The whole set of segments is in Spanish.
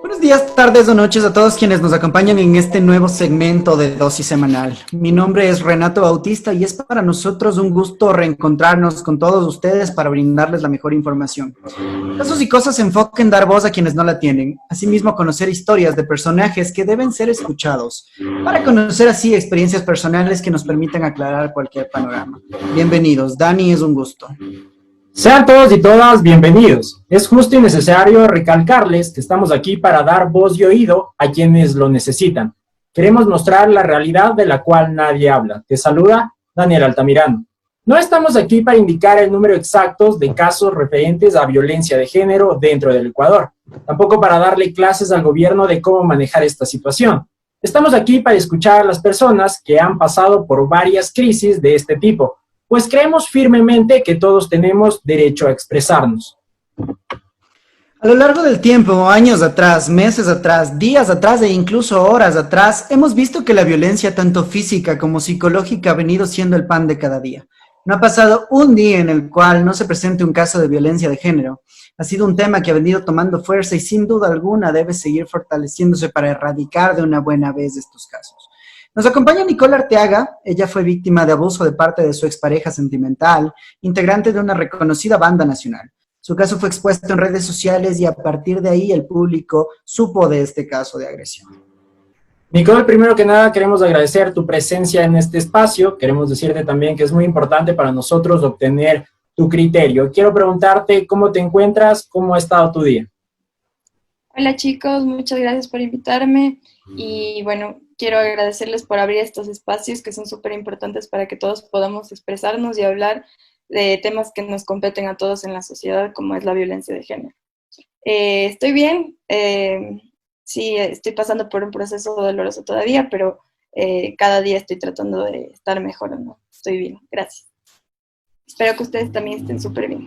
Buenos días, tardes o noches a todos quienes nos acompañan en este nuevo segmento de Dosis Semanal. Mi nombre es Renato Bautista y es para nosotros un gusto reencontrarnos con todos ustedes para brindarles la mejor información. Casos y cosas se enfoca en dar voz a quienes no la tienen, asimismo conocer historias de personajes que deben ser escuchados, para conocer así experiencias personales que nos permitan aclarar cualquier panorama. Bienvenidos, Dani, es un gusto. Sean todos y todas bienvenidos. Es justo y necesario recalcarles que estamos aquí para dar voz y oído a quienes lo necesitan. Queremos mostrar la realidad de la cual nadie habla. Te saluda Daniel Altamirano. No estamos aquí para indicar el número exacto de casos referentes a violencia de género dentro del Ecuador, tampoco para darle clases al gobierno de cómo manejar esta situación. Estamos aquí para escuchar a las personas que han pasado por varias crisis de este tipo, pues creemos firmemente que todos tenemos derecho a expresarnos. A lo largo del tiempo, años atrás, meses atrás, días atrás e incluso horas atrás, hemos visto que la violencia tanto física como psicológica ha venido siendo el pan de cada día. No ha pasado un día en el cual no se presente un caso de violencia de género. Ha sido un tema que ha venido tomando fuerza y sin duda alguna debe seguir fortaleciéndose para erradicar de una buena vez estos casos. Nos acompaña Nicole Arteaga. Ella fue víctima de abuso de parte de su expareja sentimental, integrante de una reconocida banda nacional. Su caso fue expuesto en redes sociales y a partir de ahí el público supo de este caso de agresión. Nicole, primero que nada queremos agradecer tu presencia en este espacio. Queremos decirte también que es muy importante para nosotros obtener tu criterio. Quiero preguntarte cómo te encuentras, cómo ha estado tu día. Hola chicos, muchas gracias por invitarme y bueno, quiero agradecerles por abrir estos espacios que son súper importantes para que todos podamos expresarnos y hablar de temas que nos competen a todos en la sociedad, como es la violencia de género. Estoy bien, sí, estoy pasando por un proceso doloroso todavía, pero cada día estoy tratando de estar mejor, ¿no? Estoy bien, gracias. Espero que ustedes también estén súper bien.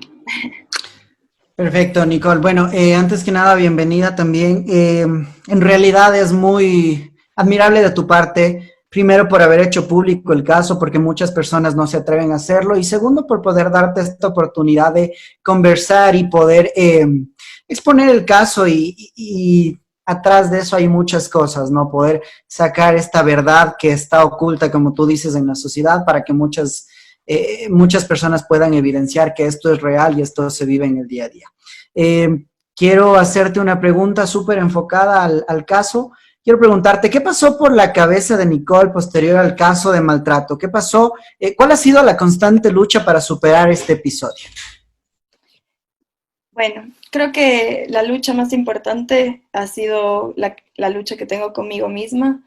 Perfecto, Nicole. Bueno, antes que nada, bienvenida también. En realidad es muy admirable de tu parte, primero por haber hecho público el caso, porque muchas personas no se atreven a hacerlo, y segundo por poder darte esta oportunidad de conversar y poder exponer el caso y atrás de eso hay muchas cosas, ¿no? Poder sacar esta verdad que está oculta, como tú dices, en la sociedad para que muchas personas puedan evidenciar que esto es real y esto se vive en el día a día. Quiero hacerte una pregunta súper enfocada al caso. Quiero preguntarte, ¿qué pasó por la cabeza de Nicole posterior al caso de maltrato? ¿Qué pasó? ¿Cuál ha sido la constante lucha para superar este episodio? Bueno, creo que la lucha más importante ha sido la lucha que tengo conmigo misma,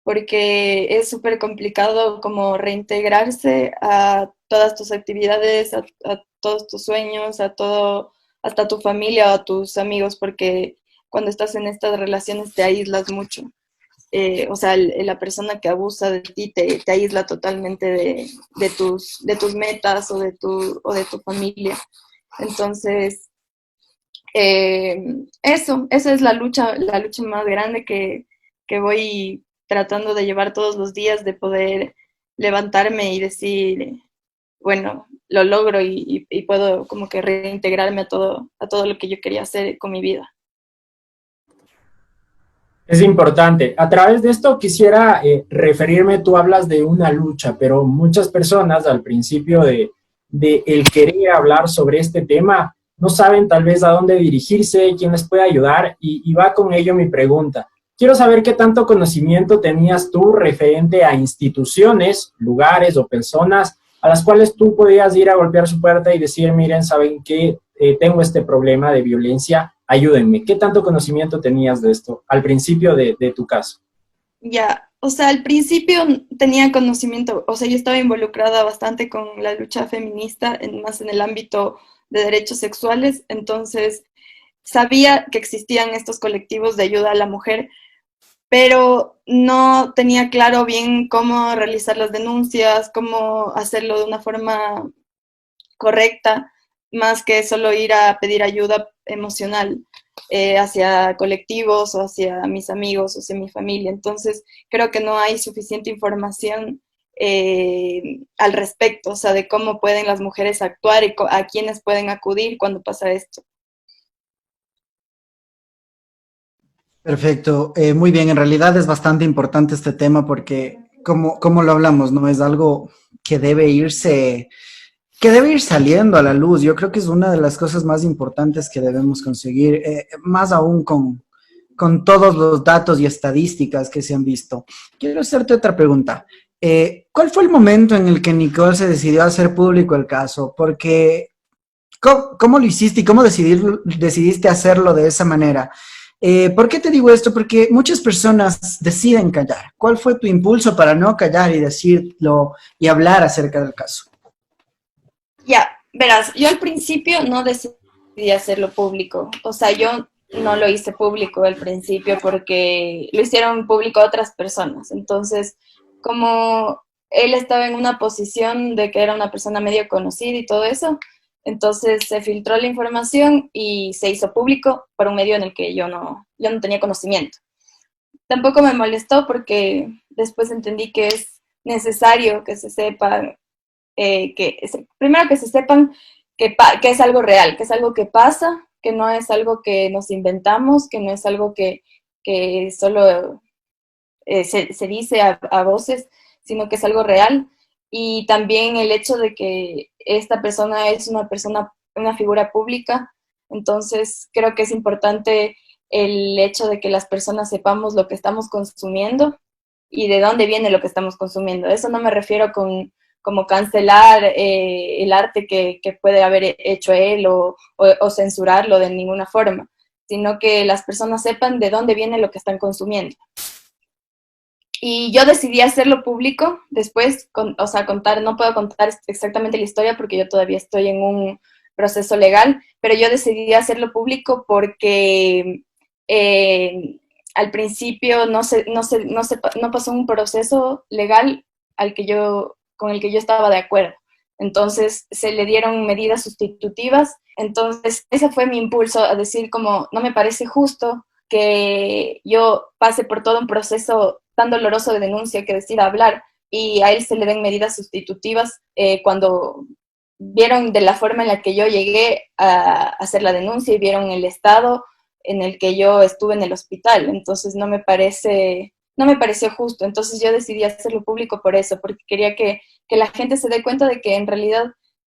porque es súper complicado como reintegrarse a todas tus actividades, a todos tus sueños, a todo, hasta tu familia o a tus amigos, porque cuando estás en estas relaciones te aíslas mucho. O sea, la persona que abusa de ti te aísla totalmente de tus metas o de tu familia. Entonces, esa es la lucha más grande que voy tratando de llevar todos los días, de poder levantarme y decir, bueno, lo logro y puedo como que reintegrarme a todo lo que yo quería hacer con mi vida. Es importante. A través de esto quisiera referirme, tú hablas de una lucha, pero muchas personas al principio de el querer hablar sobre este tema no saben tal vez a dónde dirigirse, quién les puede ayudar y va con ello mi pregunta. Quiero saber qué tanto conocimiento tenías tú referente a instituciones, lugares o personas a las cuales tú podías ir a golpear su puerta y decir, miren, saben que tengo este problema de violencia, ayúdenme. ¿Qué tanto conocimiento tenías de esto al principio de tu caso? Ya, o sea, al principio tenía conocimiento, o sea, yo estaba involucrada bastante con la lucha feminista, más en el ámbito de derechos sexuales, entonces sabía que existían estos colectivos de ayuda a la mujer, pero no tenía claro bien cómo realizar las denuncias, cómo hacerlo de una forma correcta, más que solo ir a pedir ayuda emocional hacia colectivos o hacia mis amigos o hacia mi familia. Entonces, creo que no hay suficiente información al respecto, o sea, de cómo pueden las mujeres actuar y a quiénes pueden acudir cuando pasa esto. Perfecto, muy bien, en realidad es bastante importante este tema porque como lo hablamos, ¿no? Es algo que que debe ir saliendo a la luz. Yo creo que es una de las cosas más importantes que debemos conseguir, más aún con todos los datos y estadísticas que se han visto. Quiero hacerte otra pregunta. ¿Cuál fue el momento en el que Nicole se decidió a hacer público el caso? Porque, ¿cómo lo hiciste y cómo decidiste hacerlo de esa manera? ¿Por qué te digo esto? Porque muchas personas deciden callar. ¿Cuál fue tu impulso para no callar y decirlo y hablar acerca del caso? Ya, verás, yo al principio no decidí hacerlo público, o sea, yo no lo hice público al principio porque lo hicieron público otras personas, entonces, como él estaba en una posición de que era una persona medio conocida y todo eso, entonces se filtró la información y se hizo público por un medio en el que yo no tenía conocimiento. Tampoco me molestó porque después entendí que es necesario que se sepa primero que se sepan que es algo real, que es algo que pasa, que no es algo que nos inventamos, que no es algo que solo se dice a voces, sino que es algo real. Y también el hecho de que esta persona es una persona, una figura pública, entonces creo que es importante el hecho de que las personas sepamos lo que estamos consumiendo y de dónde viene lo que estamos consumiendo. Eso no me refiero con como cancelar el arte que puede haber hecho él o censurarlo de ninguna forma, sino que las personas sepan de dónde viene lo que están consumiendo. Y yo decidí hacerlo público después, o sea, contar, no puedo contar exactamente la historia porque yo todavía estoy en un proceso legal, pero yo decidí hacerlo público porque al principio no pasó un proceso legal con el que yo estaba de acuerdo. Entonces se le dieron medidas sustitutivas. Entonces ese fue mi impulso a decir como no me parece justo que yo pase por todo un proceso tan doloroso de denuncia que decida hablar y a él se le den medidas sustitutivas cuando vieron de la forma en la que yo llegué a hacer la denuncia y vieron el estado en el que yo estuve en el hospital. Entonces no me pareció justo. Entonces yo decidí hacerlo público por eso, porque quería que la gente se dé cuenta de que en realidad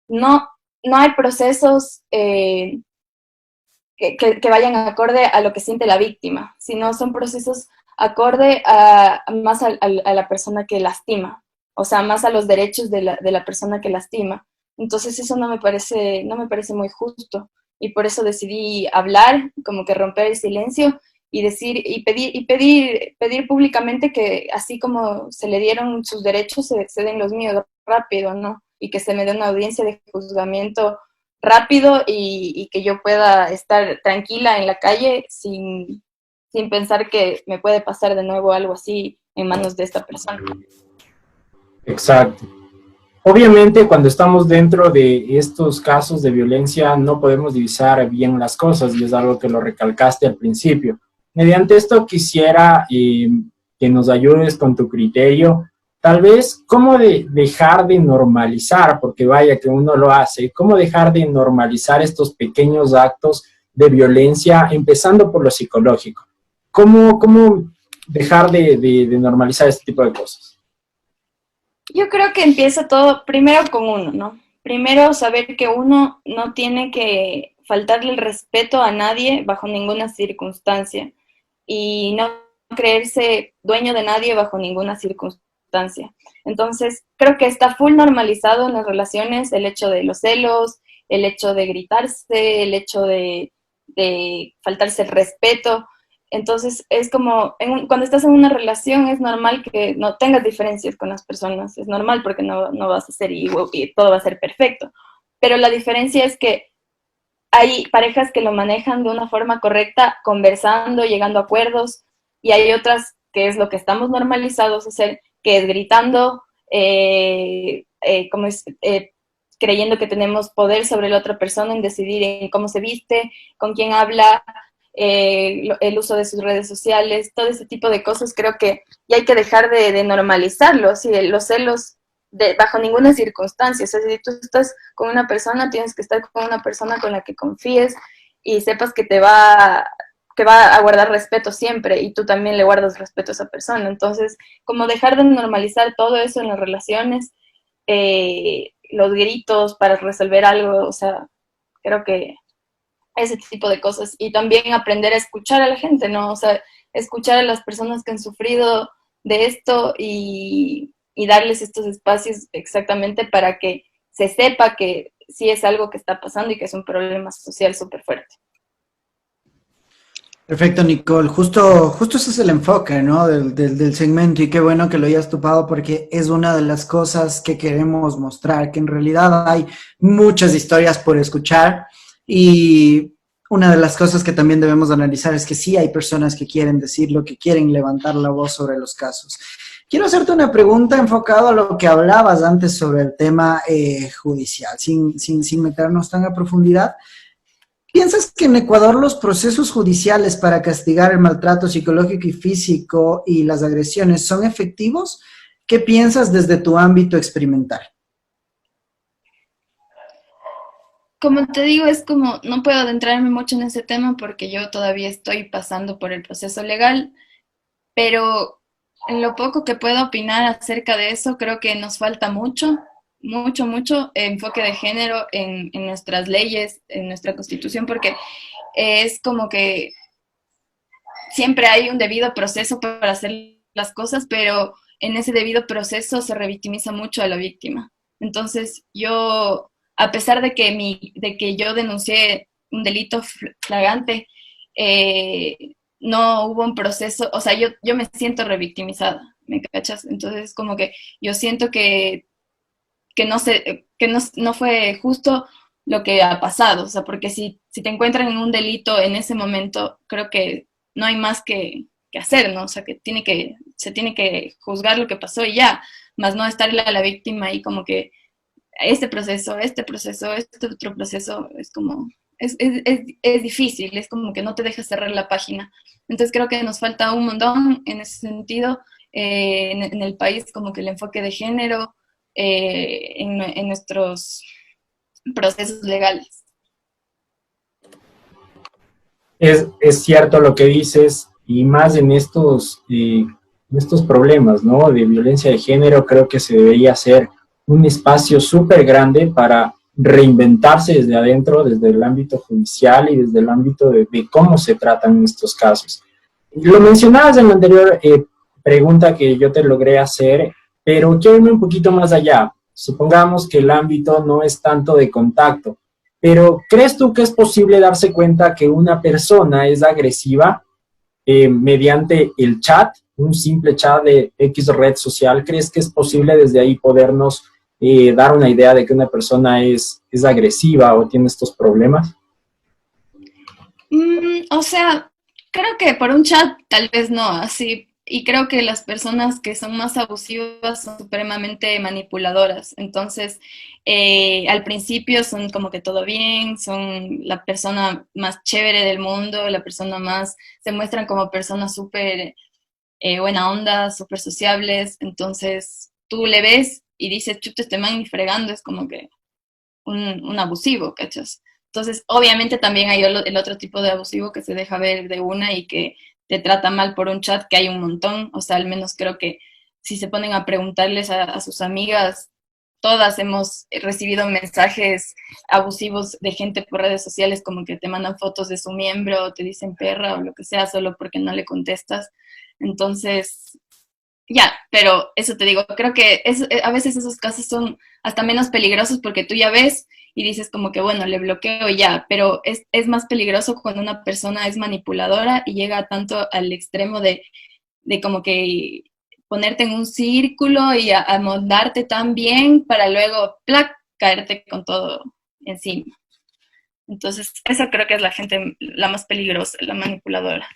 no, no hay procesos que vayan acorde a lo que siente la víctima, sino son procesos acorde más a la persona que lastima, o sea, más a los derechos de la persona que lastima. Entonces eso no me parece muy justo y por eso decidí hablar, como que romper el silencio y decir pedir públicamente que así como se le dieron sus derechos, se den los míos rápido, ¿no? Y que se me dé una audiencia de juzgamiento rápido y que yo pueda estar tranquila en la calle sin pensar que me puede pasar de nuevo algo así en manos de esta persona. Exacto. Obviamente, cuando estamos dentro de estos casos de violencia, no podemos divisar bien las cosas, y es algo que lo recalcaste al principio. Mediante esto quisiera que nos ayudes con tu criterio, tal vez cómo dejar de normalizar, porque vaya que uno lo hace, cómo dejar de normalizar estos pequeños actos de violencia, empezando por lo psicológico. ¿Cómo dejar de normalizar este tipo de cosas? Yo creo que empieza todo primero con uno, ¿no? Primero saber que uno no tiene que faltarle el respeto a nadie bajo ninguna circunstancia y no creerse dueño de nadie bajo ninguna circunstancia. Entonces, creo que está full normalizado en las relaciones el hecho de los celos, el hecho de gritarse, el hecho de faltarse el respeto. Entonces, es como, cuando estás en una relación es normal que no tengas diferencias con las personas, es normal porque no vas a ser igual y todo va a ser perfecto. Pero la diferencia es que hay parejas que lo manejan de una forma correcta, conversando, llegando a acuerdos, y hay otras que es lo que estamos normalizados a hacer, que es gritando, como es, creyendo que tenemos poder sobre la otra persona en decidir en cómo se viste, con quién habla, el uso de sus redes sociales, todo ese tipo de cosas, creo que ya hay que dejar de normalizarlo, ¿sí? Los celos bajo ninguna circunstancia, o sea, si tú estás con una persona, tienes que estar con una persona con la que confíes y sepas que que va a guardar respeto siempre y tú también le guardas respeto a esa persona. Entonces, como dejar de normalizar todo eso en las relaciones, los gritos para resolver algo, o sea, creo que ese tipo de cosas. Y también aprender a escuchar a la gente, ¿no? O sea, escuchar a las personas que han sufrido de esto y darles estos espacios exactamente para que se sepa que sí es algo que está pasando y que es un problema social súper fuerte. Perfecto, Nicole. Justo ese es el enfoque, ¿no? Del segmento y qué bueno que lo hayas topado porque es una de las cosas que queremos mostrar, que en realidad hay muchas historias por escuchar y una de las cosas que también debemos analizar es que sí hay personas que quieren decirlo, que quieren levantar la voz sobre los casos. Quiero hacerte una pregunta enfocada a lo que hablabas antes sobre el tema judicial, sin meternos tan a profundidad. ¿Piensas que en Ecuador los procesos judiciales para castigar el maltrato psicológico y físico y las agresiones son efectivos? ¿Qué piensas desde tu ámbito experimental? Como te digo, es como, no puedo adentrarme mucho en ese tema porque yo todavía estoy pasando por el proceso legal, pero en lo poco que puedo opinar acerca de eso, creo que nos falta mucho enfoque de género en nuestras leyes, en nuestra constitución, porque es como que siempre hay un debido proceso para hacer las cosas, pero en ese debido proceso se revictimiza mucho a la víctima. Entonces, yo, a pesar de que yo denuncié un delito flagrante, no hubo un proceso, o sea, yo me siento revictimizada, ¿me cachas? Entonces, como que yo siento que no fue justo lo que ha pasado, o sea, porque si te encuentran en un delito en ese momento, creo que no hay más que hacer, ¿no? O sea, se tiene que juzgar lo que pasó y ya, más no estarle a la víctima ahí como que este proceso, este otro proceso, es como, es difícil, es como que no te deja cerrar la página. Entonces creo que nos falta un montón en ese sentido, en el país, como que el enfoque de género, en nuestros procesos legales. Es cierto lo que dices, y más en estos problemas, ¿no? De violencia de género, creo que se debería hacer un espacio súper grande para reinventarse desde adentro, desde el ámbito judicial y desde el ámbito de cómo se tratan estos casos. Lo mencionabas en la anterior pregunta que yo te logré hacer, pero quiero irme un poquito más allá. Supongamos que el ámbito no es tanto de contacto, pero ¿crees tú que es posible darse cuenta que una persona es agresiva mediante el chat, un simple chat de X red social? ¿Crees que es posible desde ahí podernos dar una idea de que una persona es agresiva o tiene estos problemas? O sea, creo que por un chat tal vez no, así. Y creo que las personas que son más abusivas son supremamente manipuladoras. Entonces, al principio son como que todo bien, son la persona más chévere del mundo, la persona más, se muestran como personas súper buena onda, súper sociables. Entonces, tú le ves y dices, chuta, este man ni fregando, es como que un abusivo, ¿cachas? Entonces, obviamente también hay el otro tipo de abusivo que se deja ver de una y que te trata mal por un chat, que hay un montón. O sea, al menos creo que si se ponen a preguntarles a sus amigas, todas hemos recibido mensajes abusivos de gente por redes sociales, como que te mandan fotos de su miembro, o te dicen perra o lo que sea, solo porque no le contestas. Entonces, ya, pero eso te digo, creo que a veces esos casos son hasta menos peligrosos porque tú ya ves y dices como que, bueno, le bloqueo y ya, pero es más peligroso cuando una persona es manipuladora y llega tanto al extremo de como que ponerte en un círculo y amoldarte tan bien para luego, ¡plac!, caerte con todo encima. Entonces, eso creo que es la gente la más peligrosa, la manipuladora.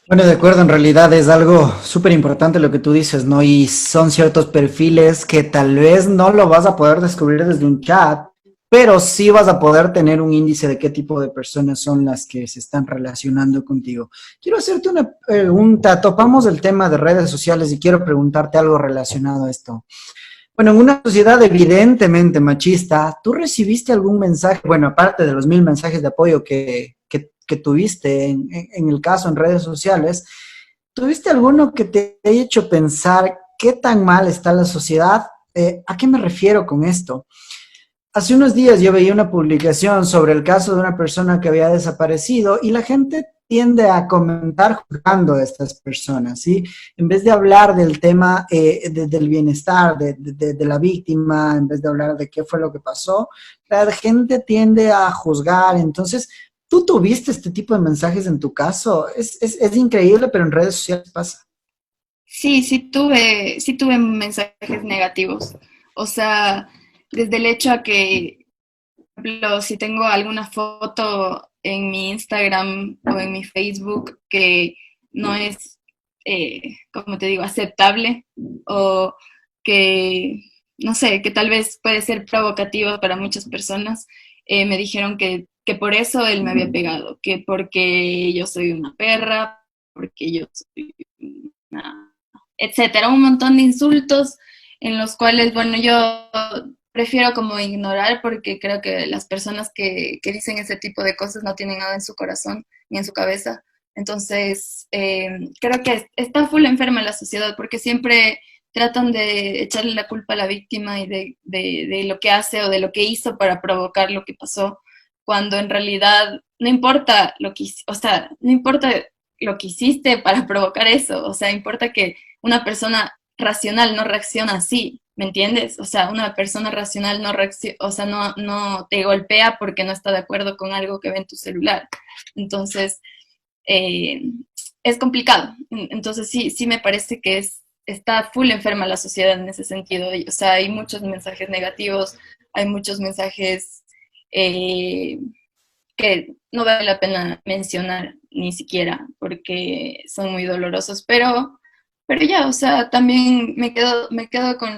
Bueno, de acuerdo, en realidad es algo súper importante lo que tú dices, ¿no? Y son ciertos perfiles que tal vez no lo vas a poder descubrir desde un chat, pero sí vas a poder tener un índice de qué tipo de personas son las que se están relacionando contigo. Quiero hacerte una pregunta, topamos el tema de redes sociales y quiero preguntarte algo relacionado a esto. Bueno, en una sociedad evidentemente machista, ¿tú recibiste algún mensaje, bueno, aparte de los 1000 mensajes de apoyo que que tuviste en el caso en redes sociales, ¿tuviste alguno que te haya hecho pensar qué tan mal está la sociedad? ¿A qué me refiero con esto? Hace unos días yo veía una publicación sobre el caso de una persona que había desaparecido y la gente tiende a comentar juzgando a estas personas, ¿sí? En vez de hablar del tema del bienestar de la víctima, en vez de hablar de qué fue lo que pasó, la gente tiende a juzgar. Entonces, ¿tú tuviste este tipo de mensajes en tu caso? Es increíble, pero en redes sociales pasa. Sí, sí tuve mensajes negativos. O sea, desde el hecho a que, por ejemplo, si tengo alguna foto en mi Instagram o en mi Facebook que no es, como te digo, aceptable o que, no sé, que tal vez puede ser provocativa para muchas personas, me dijeron que por eso él me había pegado, que porque yo soy una perra, porque yo soy una etcétera, un montón de insultos en los cuales, bueno, yo prefiero como ignorar porque creo que las personas que dicen ese tipo de cosas no tienen nada en su corazón ni en su cabeza. Entonces, creo que está full enferma la sociedad porque siempre tratan de echarle la culpa a la víctima y de lo que hace o de lo que hizo para provocar lo que pasó, cuando en realidad no importa lo que, o sea, no importa lo que hiciste para provocar eso, o sea, importa que una persona racional no reacciona así, ¿me entiendes? O sea, una persona racional no reacciona, o sea, no te golpea porque no está de acuerdo con algo que ve en tu celular. Entonces, eh, es complicado. Entonces, sí me parece que está full enferma la sociedad en ese sentido. O sea, hay muchos mensajes negativos, hay muchos mensajes eh, que no vale la pena mencionar ni siquiera porque son muy dolorosos, pero ya, o sea, también me quedo con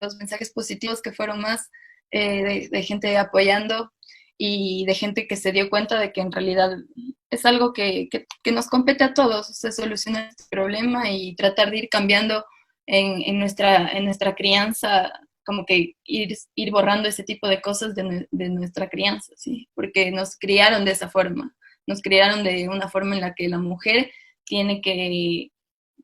los mensajes positivos que fueron más de gente apoyando y de gente que se dio cuenta de que en realidad es algo que nos compete a todos, o sea, solucionar este problema y tratar de ir cambiando en nuestra crianza, como que ir borrando ese tipo de cosas de nuestra crianza, ¿sí? Porque nos criaron de esa forma, nos criaron de una forma en la que la mujer tiene que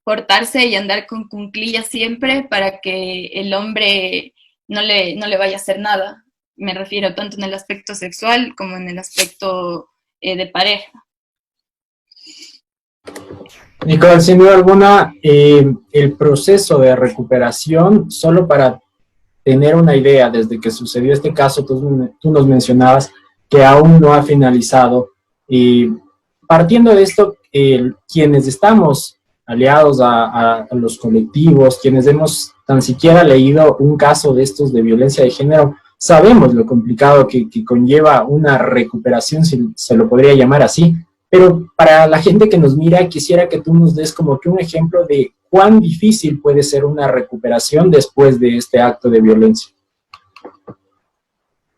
portarse y andar con cunclillas siempre para que el hombre no le vaya a hacer nada. Me refiero tanto en el aspecto sexual como en el aspecto de pareja. Nicole, sin duda alguna, el proceso de recuperación, solo para tener una idea, desde que sucedió este caso, tú nos mencionabas que aún no ha finalizado. Y partiendo de esto, quienes estamos aliados a los colectivos, quienes hemos tan siquiera leído un caso de estos de violencia de género, sabemos lo complicado que conlleva una recuperación, si se lo podría llamar así. Pero para la gente que nos mira, quisiera que tú nos des como que un ejemplo de cuán difícil puede ser una recuperación después de este acto de violencia.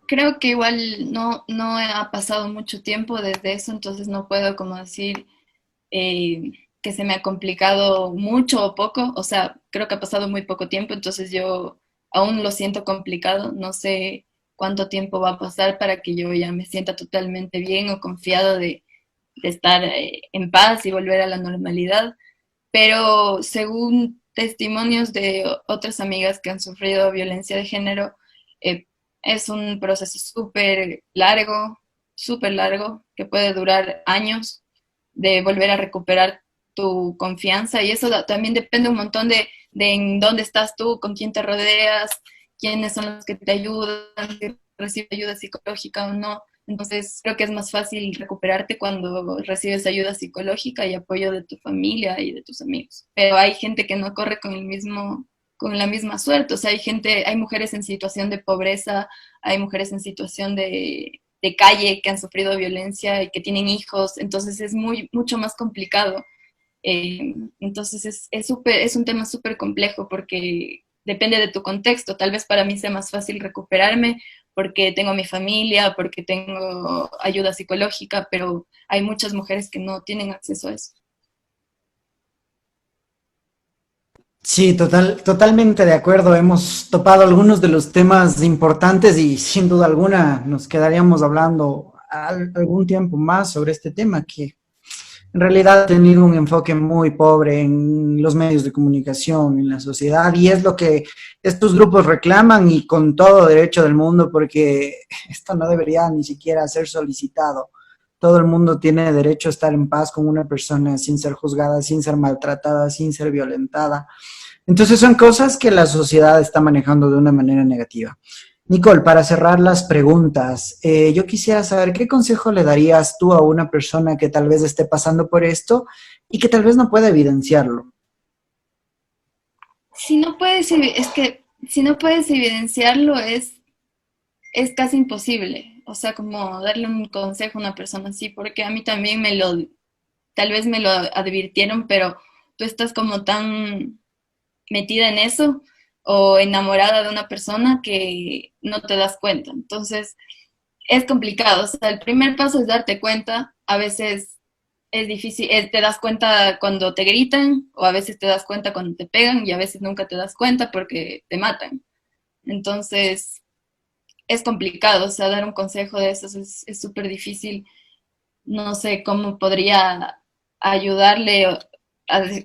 Creo que igual no ha pasado mucho tiempo desde eso, entonces no puedo como decir que se me ha complicado mucho o poco, o sea, creo que ha pasado muy poco tiempo, entonces yo aún lo siento complicado, no sé cuánto tiempo va a pasar para que yo ya me sienta totalmente bien o confiado de estar en paz y volver a la normalidad, pero según testimonios de otras amigas que han sufrido violencia de género, eh, es un proceso súper largo, que puede durar años de volver a recuperar tu confianza y eso también depende un montón de en dónde estás tú, con quién te rodeas, quiénes son los que te ayudan, si recibes ayuda psicológica o no. Entonces, creo que es más fácil recuperarte cuando recibes ayuda psicológica y apoyo de tu familia y de tus amigos. Pero hay gente que no corre con la misma suerte. O sea, hay mujeres en situación de pobreza, hay mujeres en situación de calle que han sufrido violencia y que tienen hijos. Entonces, es mucho más complicado. Entonces, es un tema súper complejo porque depende de tu contexto. Tal vez para mí sea más fácil recuperarme porque tengo mi familia, porque tengo ayuda psicológica, pero hay muchas mujeres que no tienen acceso a eso. Sí, totalmente de acuerdo. Hemos topado algunos de los temas importantes y sin duda alguna nos quedaríamos hablando algún tiempo más sobre este tema que en realidad ha tenido un enfoque muy pobre en los medios de comunicación, en la sociedad, y es lo que estos grupos reclaman y con todo derecho del mundo, porque esto no debería ni siquiera ser solicitado. Todo el mundo tiene derecho a estar en paz con una persona sin ser juzgada, sin ser maltratada, sin ser violentada. Entonces son cosas que la sociedad está manejando de una manera negativa. Nicole, para cerrar las preguntas, yo quisiera saber qué consejo le darías tú a una persona que tal vez esté pasando por esto y que tal vez no pueda evidenciarlo. Si no puedes, es que si no puedes evidenciarlo es casi imposible. O sea, como darle un consejo a una persona así, porque a mí también tal vez me lo advirtieron, pero tú estás como tan metida en eso o enamorada de una persona que no te das cuenta. Entonces, es complicado. O sea, el primer paso es darte cuenta. A veces es difícil, te das cuenta cuando te gritan o a veces te das cuenta cuando te pegan y a veces nunca te das cuenta porque te matan. Entonces, es complicado. O sea, dar un consejo de esos es súper difícil. No sé cómo podría ayudarle o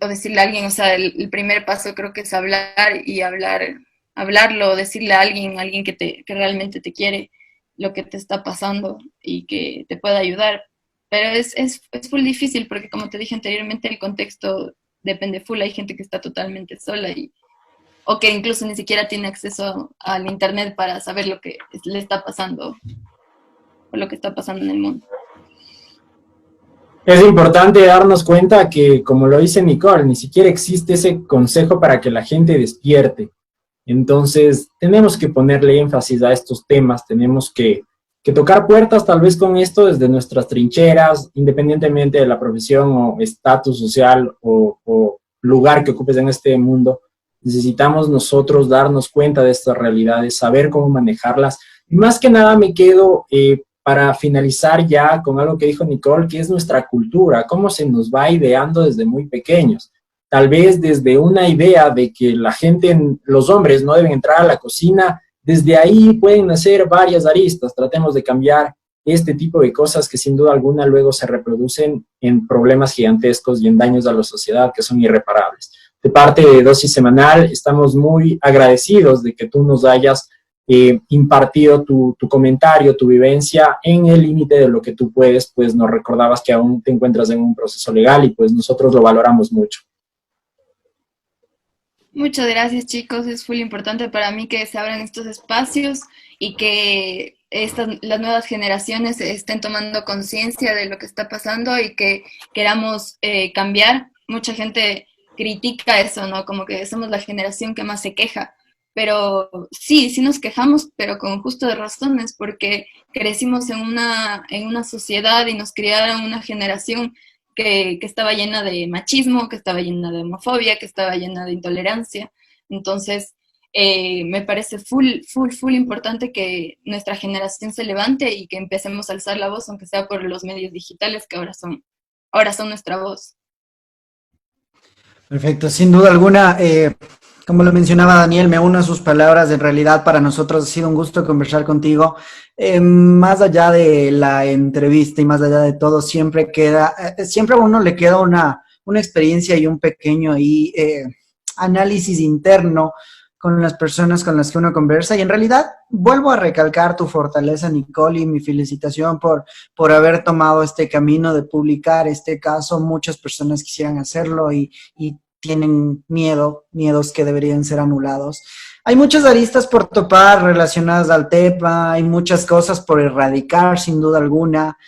decirle a alguien, o sea, el primer paso creo que es hablar y hablarlo, decirle a alguien que realmente te quiere lo que te está pasando y que te pueda ayudar. Pero es full difícil porque como te dije anteriormente, el contexto depende full, hay gente que está totalmente sola o que incluso ni siquiera tiene acceso al internet para saber lo que le está pasando o lo que está pasando en el mundo. Es importante darnos cuenta que, como lo dice Nicole, ni siquiera existe ese consejo para que la gente despierte. Entonces, tenemos que ponerle énfasis a estos temas, tenemos que tocar puertas tal vez con esto desde nuestras trincheras, independientemente de la profesión o estatus social o lugar que ocupes en este mundo. Necesitamos nosotros darnos cuenta de estas realidades, saber cómo manejarlas. Y más que nada me quedo para finalizar ya con algo que dijo Nicole, que es nuestra cultura, cómo se nos va ideando desde muy pequeños. Tal vez desde una idea de que la gente, los hombres no deben entrar a la cocina, desde ahí pueden nacer varias aristas. Tratemos de cambiar este tipo de cosas que sin duda alguna luego se reproducen en problemas gigantescos y en daños a la sociedad que son irreparables. De parte de Dosis Semanal, estamos muy agradecidos de que tú nos hayas impartido tu comentario, tu vivencia en el límite de lo que tú puedes, pues nos recordabas que aún te encuentras en un proceso legal y pues nosotros lo valoramos mucho. Muchas gracias, chicos. Es muy importante para mí que se abran estos espacios y que las nuevas generaciones estén tomando conciencia de lo que está pasando y que queramos cambiar. Mucha gente critica eso, ¿no? Como que somos la generación que más se queja. Pero sí nos quejamos, pero con justo de razones, porque crecimos en una sociedad y nos criaron una generación que estaba llena de machismo, que estaba llena de homofobia, que estaba llena de intolerancia. Entonces, me parece full importante que nuestra generación se levante y que empecemos a alzar la voz, aunque sea por los medios digitales que ahora son nuestra voz. Perfecto, sin duda alguna. Como lo mencionaba Daniel, me uno a sus palabras. En realidad, para nosotros ha sido un gusto conversar contigo. Más allá de la entrevista y más allá de todo, siempre siempre a uno le queda una experiencia y un pequeño ahí, análisis interno con las personas con las que uno conversa. Y en realidad, vuelvo a recalcar tu fortaleza, Nicole, y mi felicitación por haber tomado este camino de publicar este caso. Muchas personas quisieran hacerlo y tienen miedos que deberían ser anulados. Hay muchas aristas por topar relacionadas al tema, hay muchas cosas por erradicar, sin duda alguna.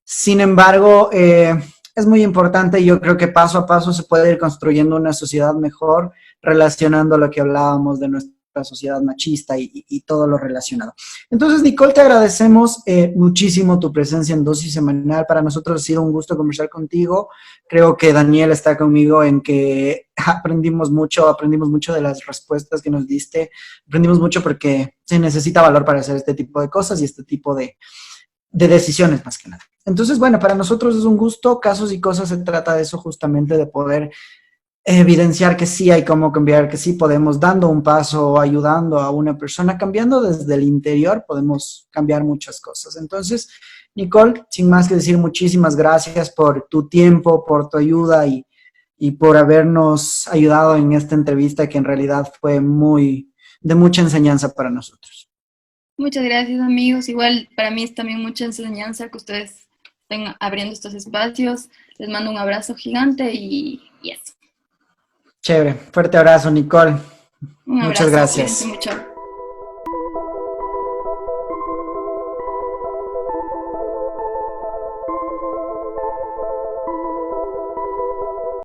Sin embargo, es muy importante y yo creo que paso a paso se puede ir construyendo una sociedad mejor, relacionando lo que hablábamos de nuestra sociedad machista y todo lo relacionado. Entonces, Nicole, te agradecemos muchísimo tu presencia en Dosis Semanal. Para nosotros ha sido un gusto conversar contigo. Creo que Daniel está conmigo en que aprendimos mucho de las respuestas que nos diste. Aprendimos mucho porque se necesita valor para hacer este tipo de cosas y este tipo de decisiones más que nada. Entonces, bueno, para nosotros es un gusto. Casos y Cosas se trata de eso justamente, de poder evidenciar que sí hay cómo cambiar, que sí podemos, dando un paso, ayudando a una persona, cambiando desde el interior, podemos cambiar muchas cosas. Entonces, Nicole, sin más que decir, muchísimas gracias por tu tiempo, por tu ayuda y por habernos ayudado en esta entrevista que en realidad fue de mucha enseñanza para nosotros. Muchas gracias, amigos. Igual para mí es también mucha enseñanza que ustedes estén abriendo estos espacios. Les mando un abrazo gigante y eso. Chévere, fuerte abrazo, Nicole. Un Muchas abrazo, cuídense gracias. mucho.